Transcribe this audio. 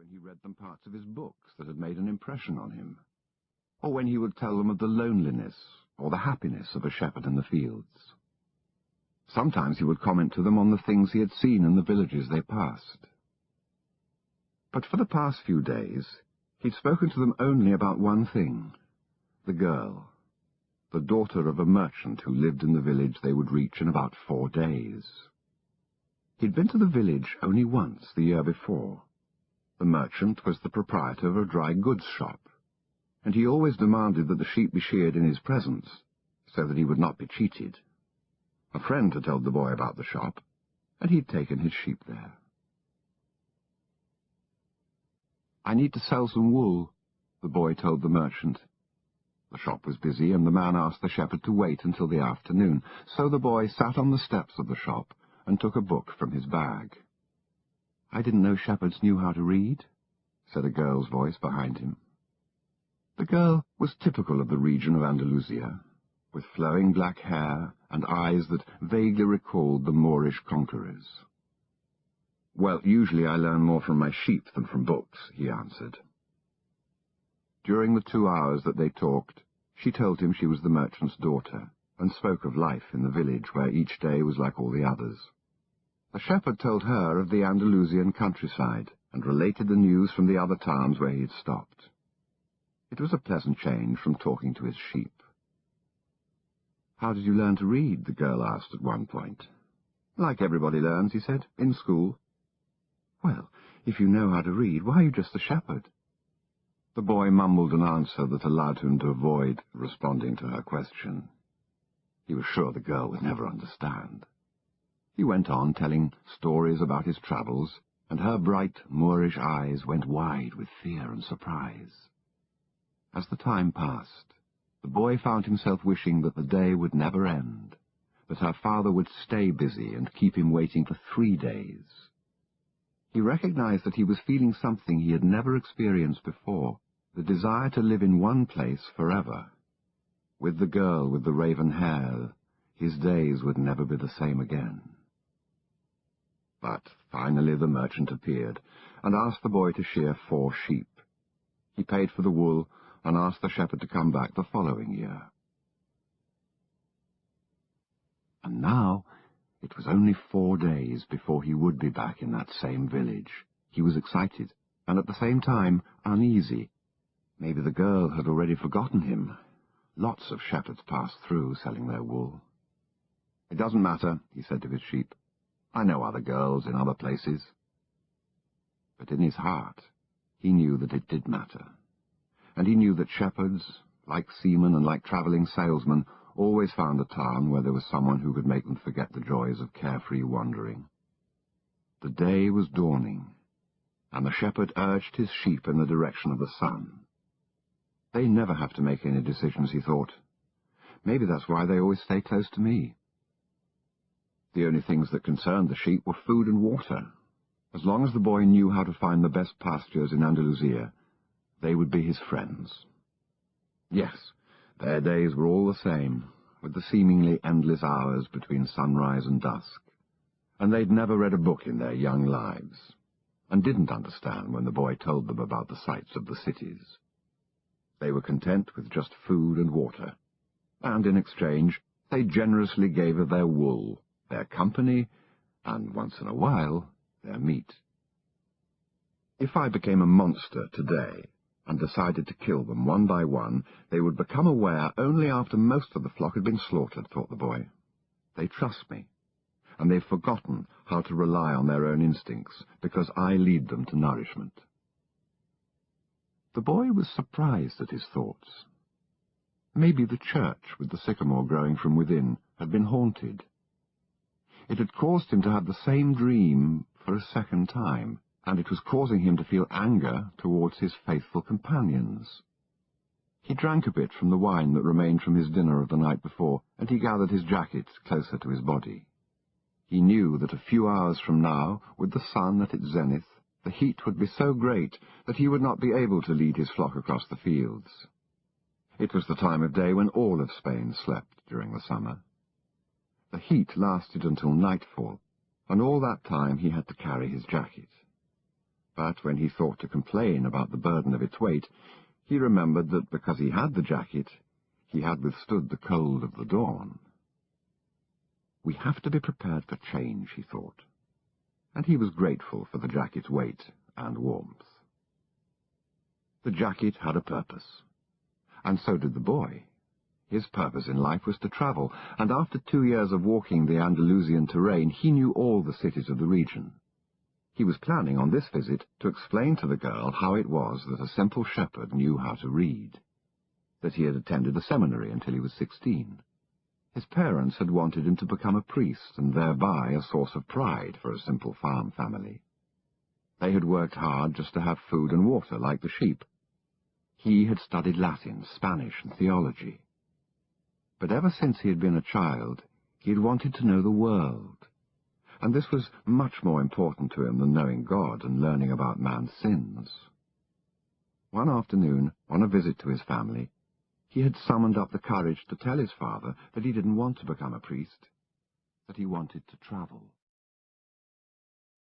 when he read them parts of his books that had made an impression on him, or when he would tell them of the loneliness or the happiness of a shepherd in the fields. Sometimes he would comment to them on the things he had seen in the villages they passed. But for the past few days, he'd spoken to them only about one thing, the girl, the daughter of a merchant who lived in the village they would reach in about 4 days. He'd been to the village only once the year before. The merchant was the proprietor of a dry goods shop, and he always demanded that the sheep be sheared in his presence, so that he would not be cheated. A friend had told the boy about the shop, and he'd taken his sheep there. "I need to sell some wool," the boy told the merchant. The shop was busy, and the man asked the shepherd to wait until the afternoon, so the boy sat on the steps of the shop and took a book from his bag. "I didn't know shepherds knew how to read," said a girl's voice behind him. The girl was typical of the region of Andalusia, with flowing black hair and eyes that vaguely recalled the Moorish conquerors. "Well, usually I learn more from my sheep than from books," he answered. During the 2 hours that they talked, she told him she was the merchant's daughter, and spoke of life in the village where each day was like all the others. The shepherd told her of the Andalusian countryside, and related the news from the other towns where he had stopped. It was a pleasant change from talking to his sheep. "How did you learn to read?" the girl asked at one point. "Like everybody learns," he said, "in school." "Well, if you know how to read, why are you just a shepherd?" The boy mumbled an answer that allowed him to avoid responding to her question. He was sure the girl would never understand. He went on telling stories about his travels, and her bright Moorish eyes went wide with fear and surprise. As the time passed, the boy found himself wishing that the day would never end, that her father would stay busy and keep him waiting for 3 days. He recognized that he was feeling something he had never experienced before, the desire to live in one place forever. With the girl with the raven hair, his days would never be the same again. But finally the merchant appeared, and asked the boy to shear 4 sheep. He paid for the wool, and asked the shepherd to come back the following year. And now it was only 4 days before he would be back in that same village. He was excited, and at the same time uneasy. Maybe the girl had already forgotten him. Lots of shepherds passed through selling their wool. "It doesn't matter," he said to his sheep. "I know other girls in other places." But in his heart he knew that it did matter. And he knew that shepherds, like seamen and like travelling salesmen, always found a town where there was someone who could make them forget the joys of carefree wandering. The day was dawning, and the shepherd urged his sheep in the direction of the sun. "They never have to make any decisions," he thought. "Maybe that's why they always stay close to me." The only things that concerned the sheep were food and water. As long as the boy knew how to find the best pastures in Andalusia, they would be his friends. Yes, their days were all the same, with the seemingly endless hours between sunrise and dusk, and they'd never read a book in their young lives, and didn't understand when the boy told them about the sights of the cities. They were content with just food and water, and in exchange they generously gave of their wool, their company, and once in a while their meat. If I became a monster today and decided to kill them one by one, they would become aware only after most of the flock had been slaughtered, thought the boy. They trust me, and they've forgotten how to rely on their own instincts, because I lead them to nourishment. The boy was surprised at his thoughts. Maybe the church, with the sycamore growing from within, had been haunted. It had caused him to have the same dream for a second time, and it was causing him to feel anger towards his faithful companions. He drank a bit from the wine that remained from his dinner of the night before, and he gathered his jacket closer to his body. He knew that a few hours from now, with the sun at its zenith, the heat would be so great that he would not be able to lead his flock across the fields. It was the time of day when all of Spain slept during the summer. The heat lasted until nightfall, and all that time he had to carry his jacket. But when he thought to complain about the burden of its weight, he remembered that because he had the jacket, he had withstood the cold of the dawn. We have to be prepared for change, he thought, and he was grateful for the jacket's weight and warmth. The jacket had a purpose, and so did the boy. His purpose in life was to travel, and after 2 years of walking the Andalusian terrain, he knew all the cities of the region. He was planning on this visit to explain to the girl how it was that a simple shepherd knew how to read, that he had attended a seminary until he was 16. His parents had wanted him to become a priest, and thereby a source of pride for a simple farm family. They had worked hard just to have food and water like the sheep. He had studied Latin, Spanish, and theology. But ever since he had been a child, he had wanted to know the world, and this was much more important to him than knowing God and learning about man's sins. One afternoon, on a visit to his family, he had summoned up the courage to tell his father that he didn't want to become a priest, that he wanted to travel.